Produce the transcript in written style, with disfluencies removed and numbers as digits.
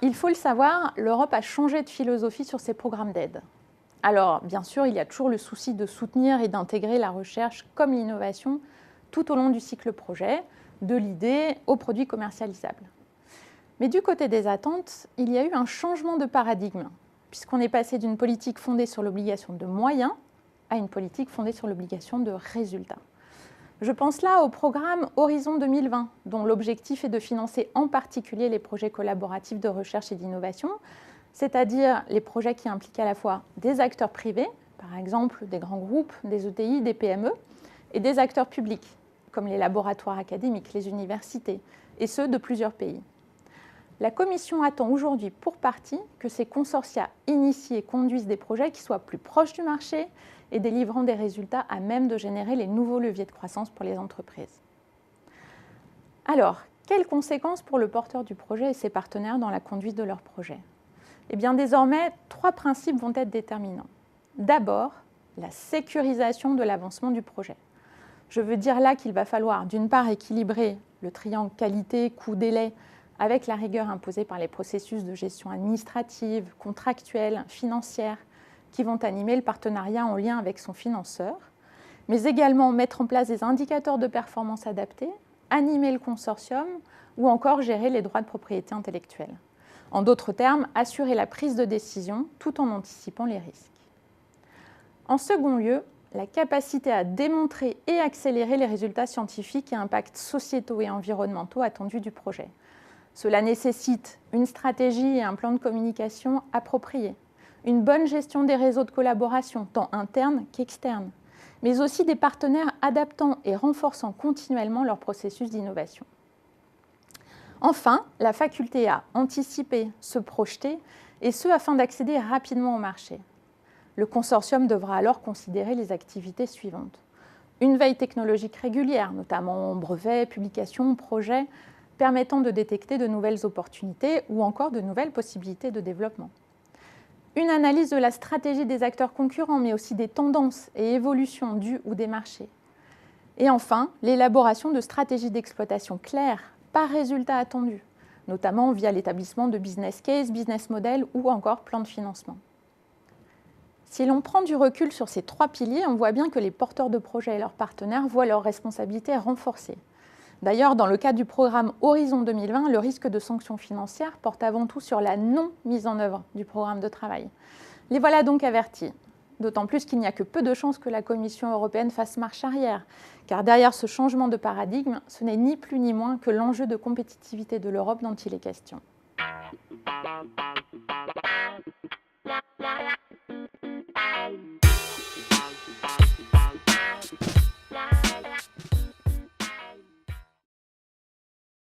Il faut le savoir, l'Europe a changé de philosophie sur ses programmes d'aide. Alors, bien sûr, il y a toujours le souci de soutenir et d'intégrer la recherche comme l'innovation tout au long du cycle projet, de l'idée au produit commercialisable. Mais du côté des attentes, il y a eu un changement de paradigme, puisqu'on est passé d'une politique fondée sur l'obligation de moyens à une politique fondée sur l'obligation de résultats. Je pense là au programme Horizon 2020, dont l'objectif est de financer en particulier les projets collaboratifs de recherche et d'innovation, c'est-à-dire les projets qui impliquent à la fois des acteurs privés, par exemple des grands groupes, des ETI, des PME, et des acteurs publics, comme les laboratoires académiques, les universités, et ceux de plusieurs pays. La Commission attend aujourd'hui pour partie que ces consortia initient et conduisent des projets qui soient plus proches du marché et délivrant des résultats à même de générer les nouveaux leviers de croissance pour les entreprises. Alors, quelles conséquences pour le porteur du projet et ses partenaires dans la conduite de leur projet ? Eh bien, désormais, 3 principes vont être déterminants. D'abord, la sécurisation de l'avancement du projet. Je veux dire là qu'il va falloir, d'une part, équilibrer le triangle qualité, coût, délai avec la rigueur imposée par les processus de gestion administrative, contractuelle, financière, qui vont animer le partenariat en lien avec son financeur, mais également mettre en place des indicateurs de performance adaptés, animer le consortium ou encore gérer les droits de propriété intellectuelle. En d'autres termes, assurer la prise de décision tout en anticipant les risques. En second lieu, la capacité à démontrer et accélérer les résultats scientifiques et impacts sociétaux et environnementaux attendus du projet. Cela nécessite une stratégie et un plan de communication appropriés, une bonne gestion des réseaux de collaboration, tant internes qu'externes, mais aussi des partenaires adaptant et renforçant continuellement leur processus d'innovation. Enfin, la faculté à anticiper, se projeter, et ce afin d'accéder rapidement au marché. Le consortium devra alors considérer les activités suivantes. Une veille technologique régulière, notamment brevets, publications, projets, permettant de détecter de nouvelles opportunités ou encore de nouvelles possibilités de développement. Une analyse de la stratégie des acteurs concurrents, mais aussi des tendances et évolutions du ou des marchés. Et enfin, l'élaboration de stratégies d'exploitation claires par résultat attendu, notamment via l'établissement de business case, business model ou encore plan de financement. Si l'on prend du recul sur ces 3 piliers, on voit bien que les porteurs de projets et leurs partenaires voient leurs responsabilités renforcées. D'ailleurs, dans le cadre du programme Horizon 2020, le risque de sanctions financières porte avant tout sur la non-mise en œuvre du programme de travail. Les voilà donc avertis, d'autant plus qu'il n'y a que peu de chances que la Commission européenne fasse marche arrière, car derrière ce changement de paradigme, ce n'est ni plus ni moins que l'enjeu de compétitivité de l'Europe dont il est question.